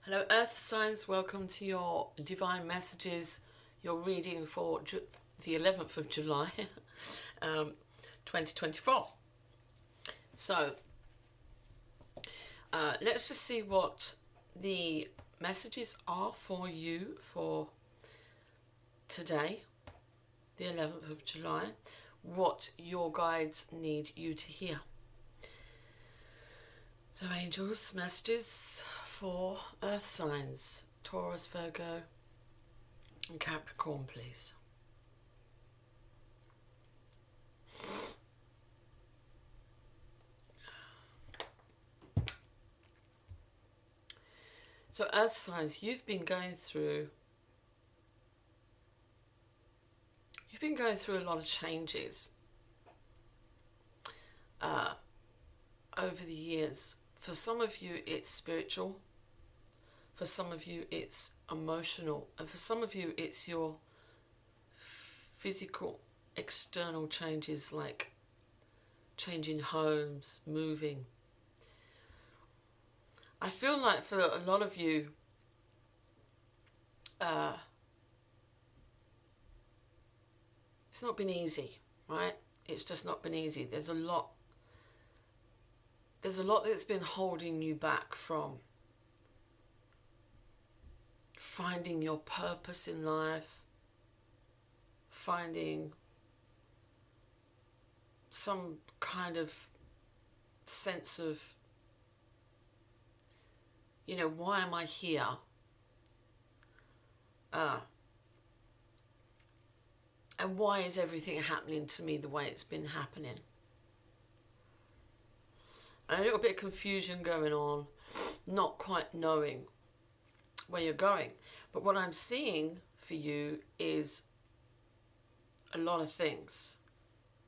Hello Earth Signs, welcome to your Divine Messages, your reading for the 11th of July 2024. So let's just see what the messages are for you for today, the 11th of July, what your guides need you to hear. So angels, messages for Earth Signs, Taurus, Virgo and Capricorn, please. So Earth Signs, you've been going through a lot of changes over the years. For some of you it's spiritual, for some of you it's emotional, and for some of you it's your physical external changes, like changing homes, moving. I feel like for a lot of you it's not been easy, right? It's just not been easy. There's a lot that's been holding you back from finding your purpose in life, finding some kind of sense of, why am I here? And why is everything happening to me the way it's been happening? And a little bit of confusion going on, not quite knowing where you're going. But what I'm seeing for you is a lot of things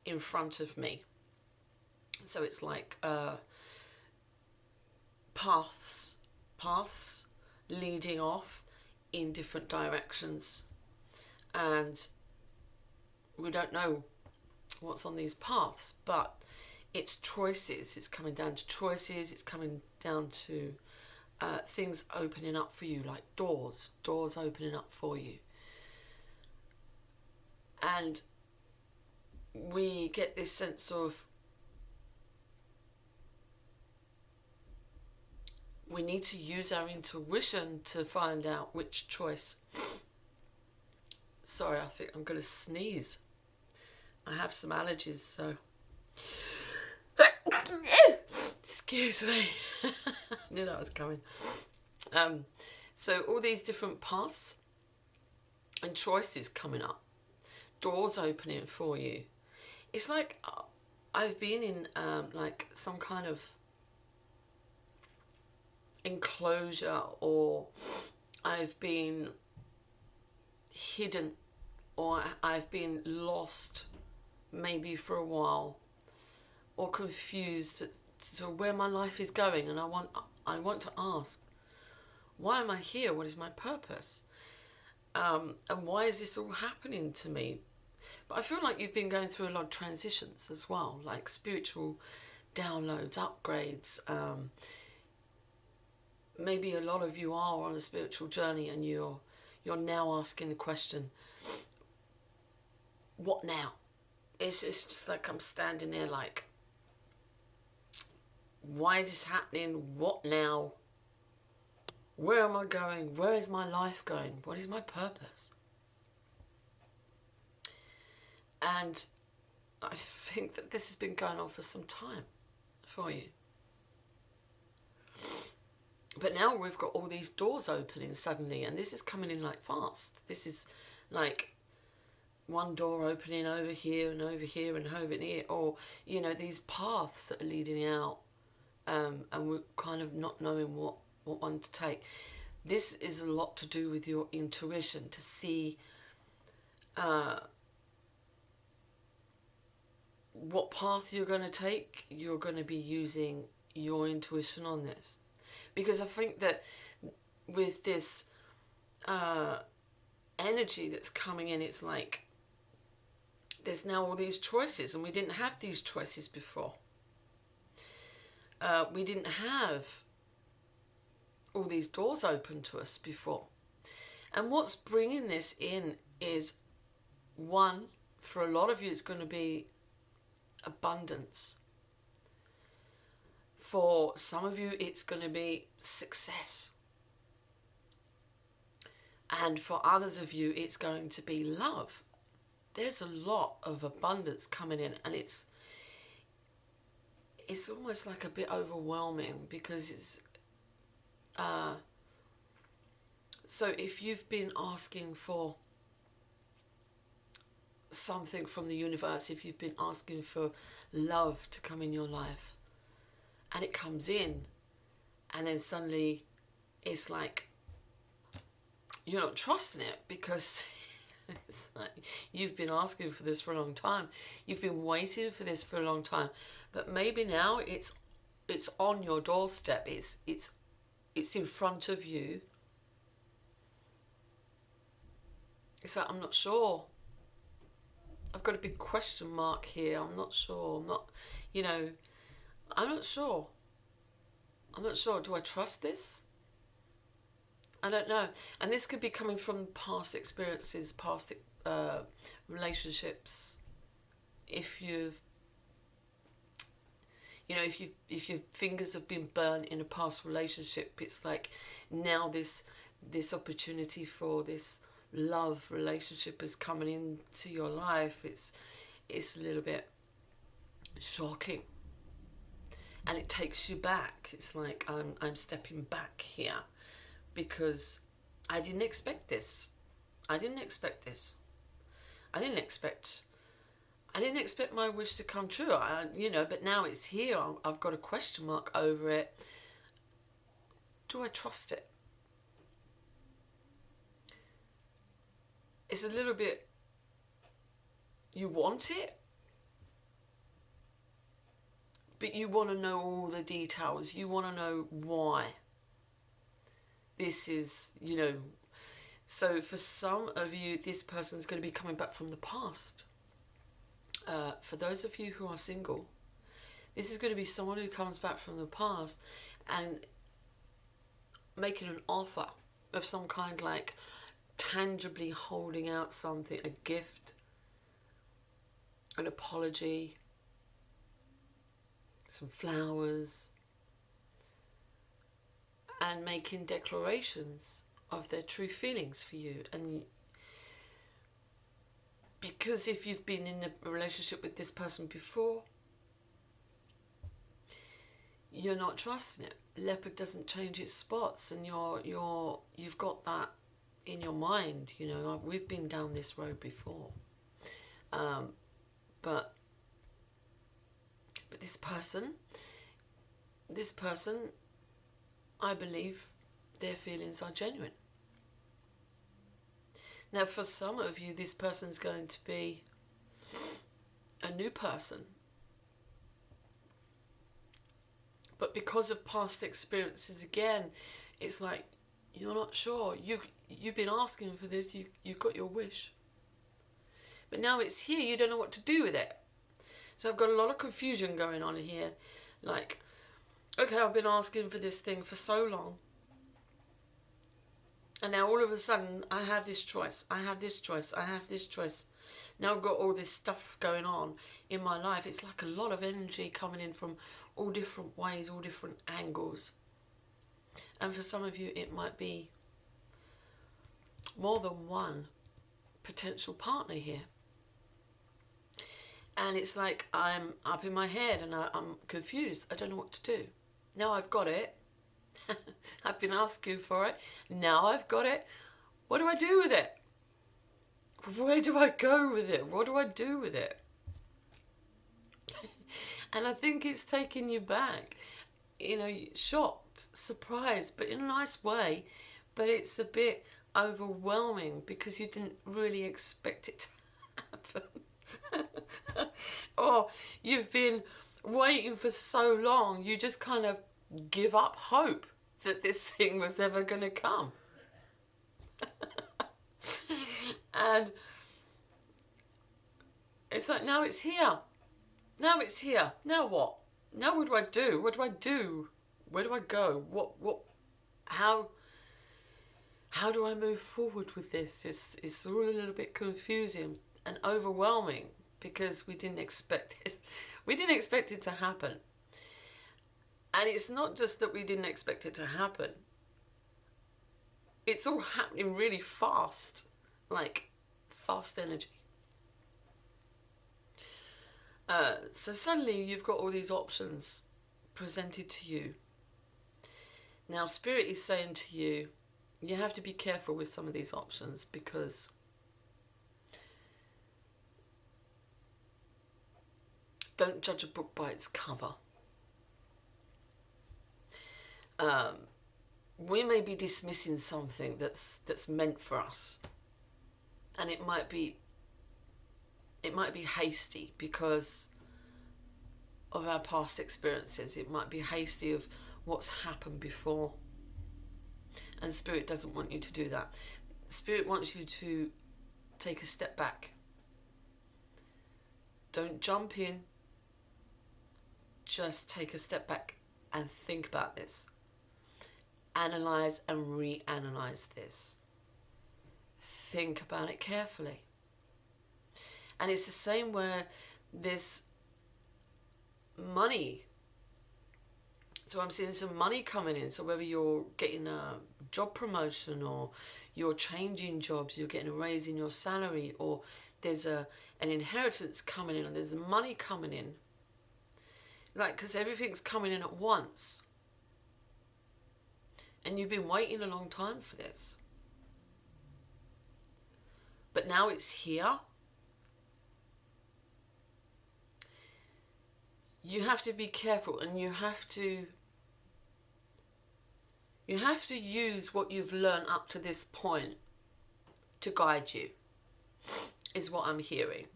in front of me. So it's like paths leading off in different directions, and we don't know what's on these paths, but it's choices. It's coming down to choices. It's coming down to things opening up for you, like doors opening up for you. And we get this sense of we need to use our intuition to find out which choice. Sorry, I think I'm going to sneeze. I have some allergies, so excuse me. I knew that was coming. So all these different paths and choices coming up, doors opening for you. It's like I've been in like some kind of enclosure, or I've been hidden, or I've been lost maybe for a while, or confused to where my life is going. And I want to ask, why am I here? What is my purpose? And why is this all happening to me? But I feel like you've been going through a lot of transitions as well, like spiritual downloads, upgrades. Maybe a lot of you are on a spiritual journey, and you're now asking the question, what now? It's just like I'm standing there like, why is this happening? What now? Where am I going? Where is my life going? What is my purpose? And I think that this has been going on for some time for you. But now we've got all these doors opening suddenly, and this is coming in like fast. This is like one door opening over here and over here and over here, or these paths that are leading out, and we're kind of not knowing what one to take. This is a lot to do with your intuition, to see what path you're going to take. You're going to be using your intuition on this, because I think that with this energy that's coming in, it's like there's now all these choices, and we didn't have these choices before. We didn't have all these doors open to us before. And what's bringing this in is, one, for a lot of you, it's going to be abundance. For some of you, it's going to be success. And for others of you, it's going to be love. There's a lot of abundance coming in, and it's almost like a bit overwhelming, because it's so if you've been asking for something from the universe, if you've been asking for love to come in your life, and it comes in, and then suddenly it's like you're not trusting it, because it's like you've been asking for this for a long time. You've been waiting for this for a long time, but maybe now it's on your doorstep. It's in front of you. It's like, I'm not sure. I've got a big question mark here. I'm not sure. I'm not sure. I'm not sure. Do I trust this? I don't know. And this could be coming from past experiences, past relationships. If your fingers have been burnt in a past relationship, it's like now this opportunity for this love relationship is coming into your life. It's a little bit shocking, and it takes you back. It's like I'm stepping back here, because I didn't expect this. I didn't expect my wish to come true. But now it's here. I've got a question mark over it. Do I trust it? It's a little bit, you want it, but you want to know all the details. You want to know why. This is, so for some of you, this person's going to be coming back from the past. For those of you who are single, this is going to be someone who comes back from the past and making an offer of some kind, like tangibly holding out something, a gift, an apology, some flowers, and making declarations of their true feelings for you. And because if you've been in a relationship with this person before, you're not trusting it. Leopard doesn't change its spots, and you've got that in your mind. We've been down this road before, but this person, I believe their feelings are genuine. Now, for some of you, this person's going to be a new person. But because of past experiences, again, it's like you're not sure. You've been asking for this. You got your wish. But now it's here. You don't know what to do with it. So I've got a lot of confusion going on here. Like, okay, I've been asking for this thing for so long. And now all of a sudden, I have this choice. I have this choice. I have this choice. Now I've got all this stuff going on in my life. It's like a lot of energy coming in from all different ways, all different angles. And for some of you, it might be more than one potential partner here. And it's like I'm up in my head and I'm confused. I don't know what to do. Now I've got it. I've been asking for it. Now I've got it. What do I do with it? Where do I go with it? What do I do with it? And I think it's taking you back, shocked, surprised, but in a nice way. But it's a bit overwhelming because you didn't really expect it to happen. Or you've been waiting for so long, you just kind of give up hope that this thing was ever going to come. And it's like, now it's here. Now it's here. Now what? Now what do I do? What do I do? Where do I go? What how do I move forward with this? It's all a little bit confusing and overwhelming because we didn't expect this. We didn't expect it to happen. And it's not just that we didn't expect it to happen. It's all happening really fast, like fast energy. So suddenly you've got all these options presented to you. Now Spirit is saying to you, you have to be careful with some of these options because don't judge a book by its cover. We may be dismissing something that's meant for us, and it might be hasty because of our past experiences. It might be hasty of what's happened before, and Spirit doesn't want you to do that. Spirit wants you to take a step back. Don't jump in, just take a step back and think about this. Analyze and reanalyze this. Think about it carefully. And it's the same where this money. So I'm seeing some money coming in. So whether you're getting a job promotion or you're changing jobs, you're getting a raise in your salary, or there's an inheritance coming in, or there's money coming in. Like, because everything's coming in at once. And you've been waiting a long time for this. But now it's here. You have to be careful, and you have to use what you've learned up to this point to guide you, is what I'm hearing.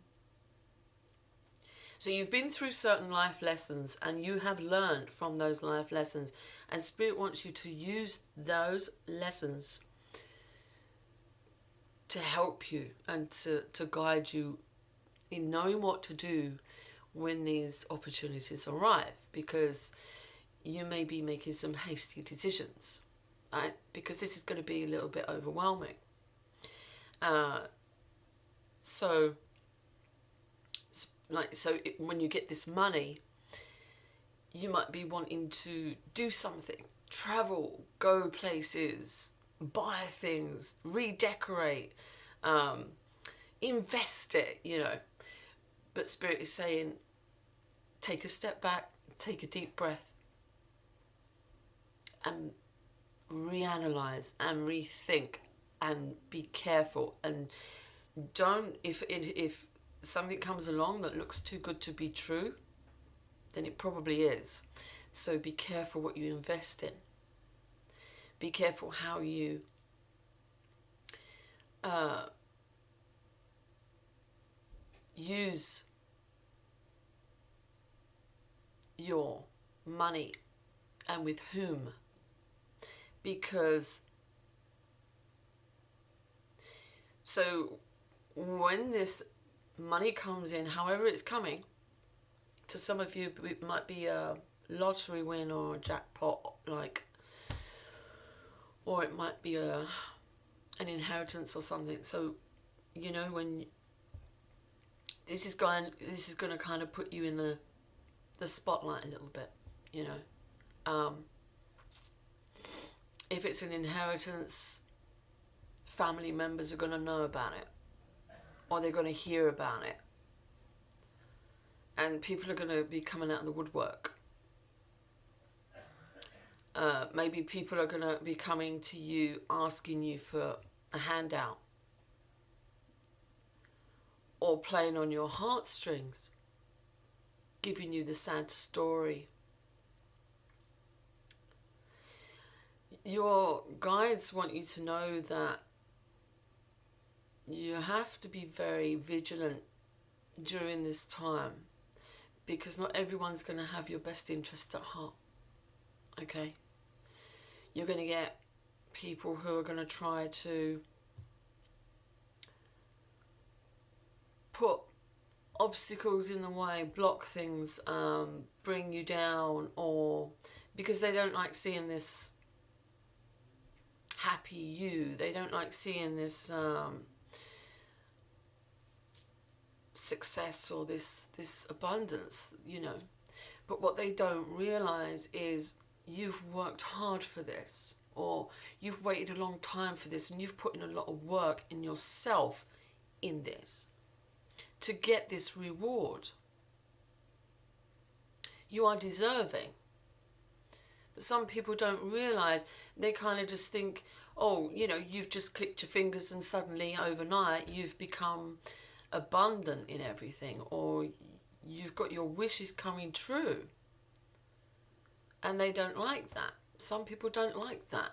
So you've been through certain life lessons and you have learned from those life lessons, and Spirit wants you to use those lessons to help you and to guide you in knowing what to do when these opportunities arrive, because you may be making some hasty decisions, right? Because this is going to be a little bit overwhelming. When you get this money, you might be wanting to do something, travel, go places, buy things, redecorate, invest it, But Spirit is saying, take a step back, take a deep breath, and reanalyze and rethink and be careful. And don't, if something comes along that looks too good to be true, then it probably is. So be careful what you invest in. Be careful how you use your money and with whom. Because so when this money comes in, however it's coming, to some of you it might be a lottery win or a jackpot, or it might be an inheritance or something. So when this is going to kind of put you in the spotlight a little bit, if it's an inheritance, family members are going to know about it, or they're going to hear about it, and people are going to be coming out of the woodwork. Maybe people are going to be coming to you asking you for a handout, or playing on your heartstrings, giving you the sad story. Your guides want you to know that you have to be very vigilant during this time, because not everyone's going to have your best interest at heart. Okay? You're going to get people who are going to try to put obstacles in the way, block things, bring you down, or because they don't like seeing this happy you. They don't like seeing this success or this abundance, you know. But what they don't realize is you've worked hard for this, or you've waited a long time for this, and you've put in a lot of work in yourself in this to get this reward. You are deserving. But some people don't realize. They kind of just think, oh, you know, you've just clicked your fingers and suddenly overnight you've become abundant in everything, or you've got your wishes coming true. And they don't like that. Some people don't like that.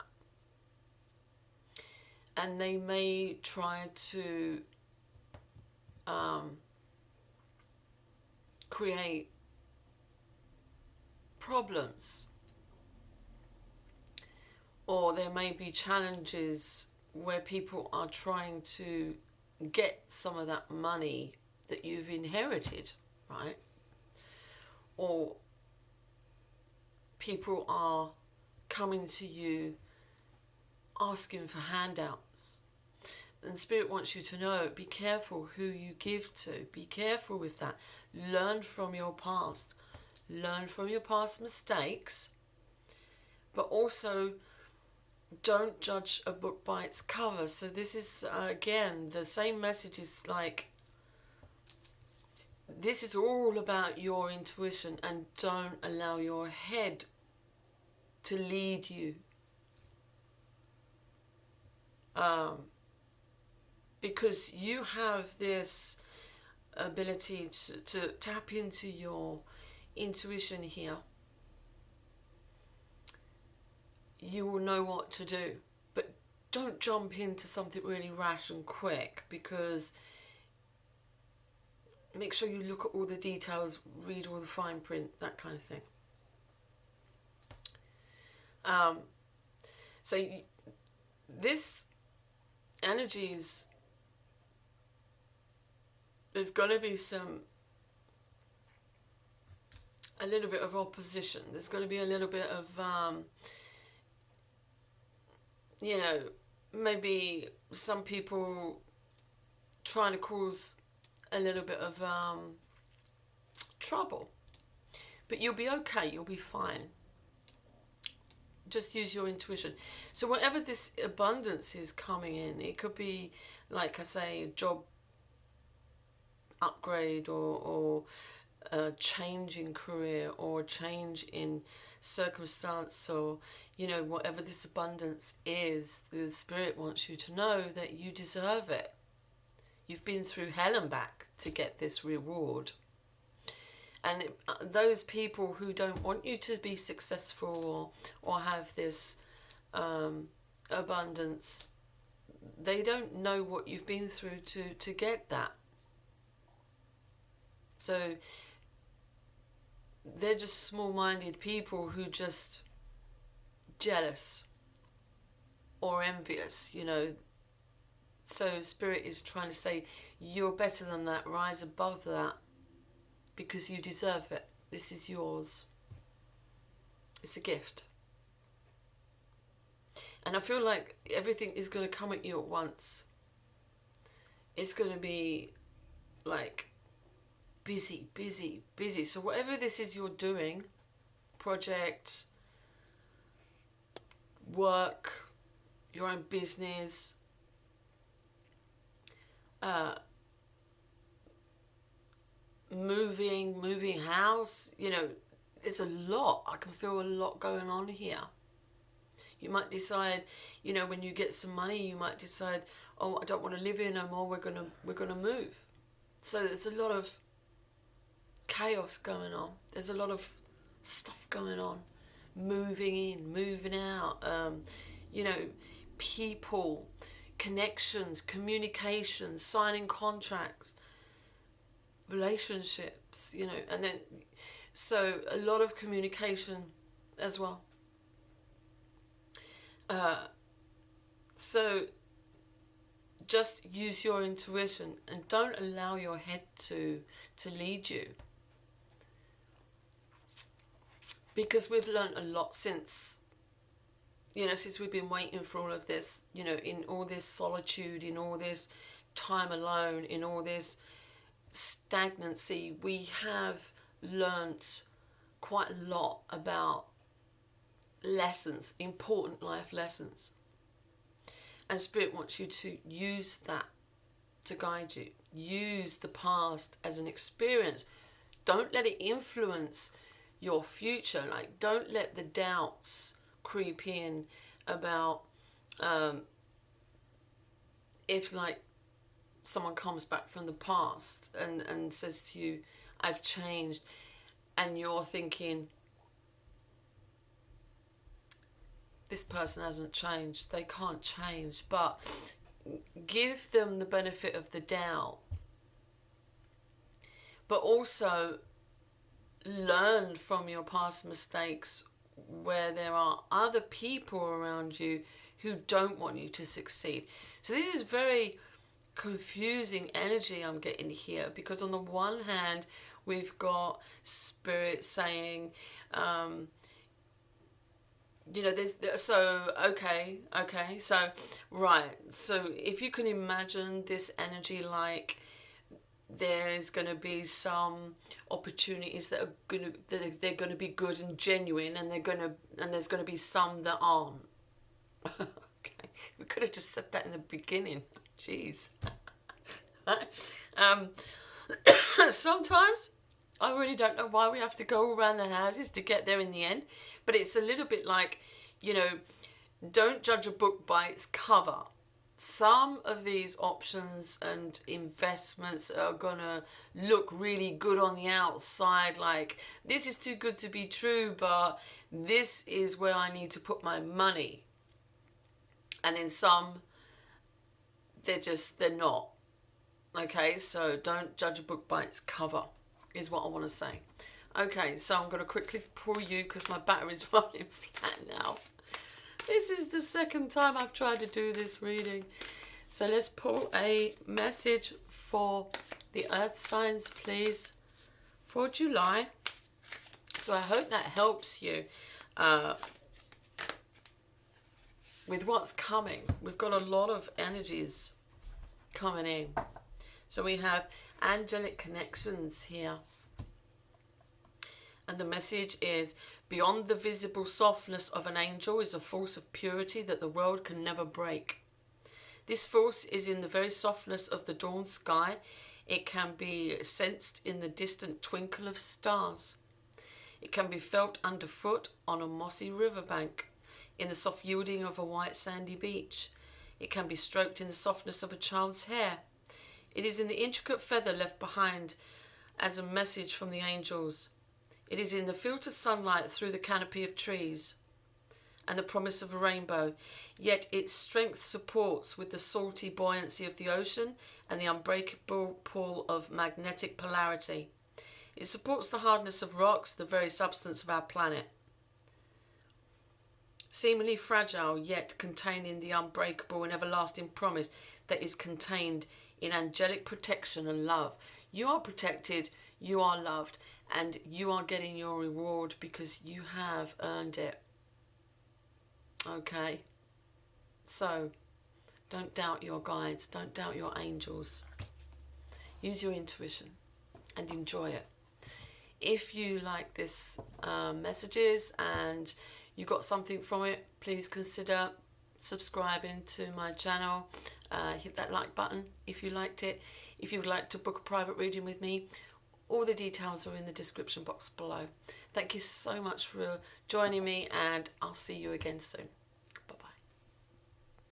And they may try to create problems. Or there may be challenges where people are trying to get some of that money that you've inherited, right? Or people are coming to you asking for handouts. And Spirit wants you to know, be careful who you give to. Be careful with that. Learn from your past. Learn from your past mistakes. But also, don't judge a book by its cover. So this is, again, the same message is like, this is all about your intuition, and don't allow your head to lead you. Because you have this ability to tap into your intuition here. You will know what to do, but don't jump into something really rash and quick, because make sure you look at all the details, read all the fine print, that kind of thing. So this energy is, there's going to be a little bit of opposition. There's going to be a little bit of, you know, maybe some people trying to cause a little bit of trouble. But you'll be okay, you'll be fine. Just use your intuition. So whatever this abundance is coming in, it could be, like I say, a job upgrade, or a change in career, or a change in circumstance, or, you know, whatever this abundance is, the Spirit wants you to know that you deserve it. You've been through hell and back to get this reward. And those people who don't want you to be successful, or have this abundance, they don't know what you've been through to get that. So they're just small-minded people who just jealous or envious, you know. So Spirit is trying to say, you're better than that, rise above that, because you deserve it. This is yours. It's a gift. And I feel like everything is going to come at you at once. It's going to be like busy, busy, busy. So whatever this is you're doing, project, work, your own business, moving house, you know, it's a lot. I can feel a lot going on here. You might decide, you know, when you get some money, you might decide, oh, I don't want to live here no more, we're gonna move. So there's a lot of chaos going on. There's a lot of stuff going on. Moving in, moving out, you know, people, connections, communications, signing contracts, relationships, you know, and then, so a lot of communication as well. So just use your intuition, and don't allow your head to lead you. Because we've learned a lot since you know, since we've been waiting for all of this, you know, in all this solitude, in all this time alone, in all this stagnancy, we have learnt quite a lot about lessons, important life lessons. And Spirit wants you to use that to guide you. Use the past as an experience. Don't let it influence your future. Like, don't let the doubts creep in about if, like, someone comes back from the past and says to you, I've changed, and you're thinking, this person hasn't changed, they can't change. But give them the benefit of the doubt, but also learn from your past mistakes where there are other people around you who don't want you to succeed. So this is very confusing energy I'm getting here, because on the one hand we've got Spirit saying, you know, so if you can imagine this energy, like there's going to be some opportunities that they're going to be good and genuine, and there's going to be some that aren't. Okay, we could have just said that in the beginning. Jeez. Sometimes I really don't know why we have to go around the houses to get there in the end, but it's a little bit like, you know, don't judge a book by its cover. Some of these options and investments are gonna look really good on the outside, like this is too good to be true, but this is where I need to put my money. And then some, they're not. Okay, so don't judge a book by its cover, is what I want to say. Okay, so I'm going to quickly pull you, because my battery's running flat now. This is the second time I've tried to do this reading. So let's pull a message for the earth signs, please, for July. So I hope that helps you with what's coming. We've got a lot of energies coming in. So we have angelic connections here. And the message is, beyond the visible softness of an angel is a force of purity that the world can never break. This force is in the very softness of the dawn sky. It can be sensed in the distant twinkle of stars. It can be felt underfoot on a mossy riverbank, in the soft yielding of a white sandy beach. It can be stroked in the softness of a child's hair. It is in the intricate feather left behind as a message from the angels. It is in the filtered sunlight through the canopy of trees and the promise of a rainbow. Yet its strength supports with the salty buoyancy of the ocean and the unbreakable pull of magnetic polarity. It supports the hardness of rocks, the very substance of our planet. Seemingly fragile, yet containing the unbreakable and everlasting promise that is contained in angelic protection and love. You are protected, you are loved, and you are getting your reward because you have earned it. Okay? So, don't doubt your guides, don't doubt your angels. Use your intuition and enjoy it. If you like this messages and you got something from it, please consider subscribing to my channel. Hit that like button if you liked it. If you would like to book a private reading with me, all the details are in the description box below. Thank you so much for joining me, and I'll see you again soon.